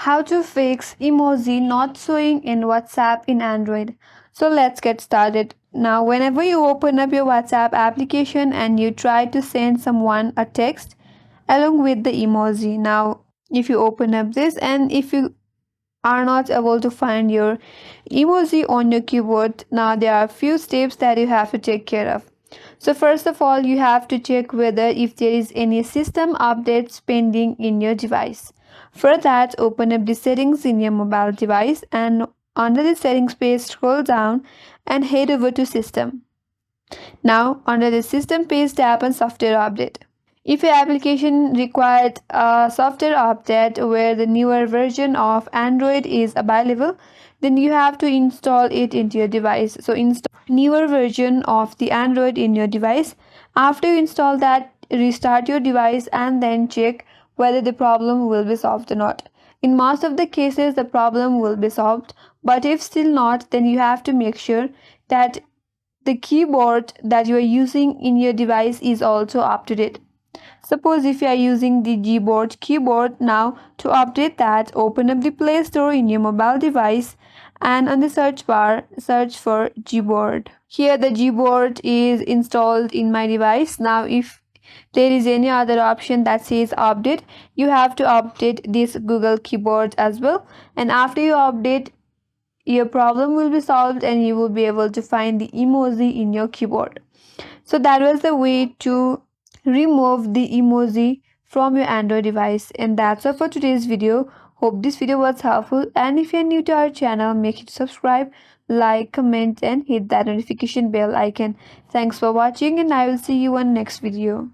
How to fix emoji not showing in WhatsApp in Android. So let's get started. Now, whenever you open up your WhatsApp application and you try to send someone a text along with the emoji. Now, if you open up this and if you are not able to find your emoji on your keyboard, now there are a few steps that you have to take care of. So first of all, you have to check whether if there is any system updates pending in your device. For that, open up the settings in your mobile device and under the settings page scroll down and head over to system. Now under the system page tap on software update. If your application required a software update where the newer version of Android is available, then you have to install it into your device. So install newer version of the Android in your device. After you install that, restart your device and then check whether the problem will be solved or not. In most of the cases, the problem will be solved, but if still not, then you have to make sure that the keyboard that you are using in your device is also up to date. Suppose if you are using the Gboard keyboard, now to update that, open up the Play Store in your mobile device and on the search bar search for Gboard. Here the Gboard is installed in my device. Now if there is any other option that says update, you have to update this Google keyboard as well, and after you update, your problem will be solved and you will be able to find the emoji in your keyboard. So that was the way to remove the emoji from your Android device, and that's all for today's video. Hope this video was helpful, and if you're new to our channel, make sure to subscribe, like, comment and hit that notification bell icon. Thanks for watching and I will see you on next video.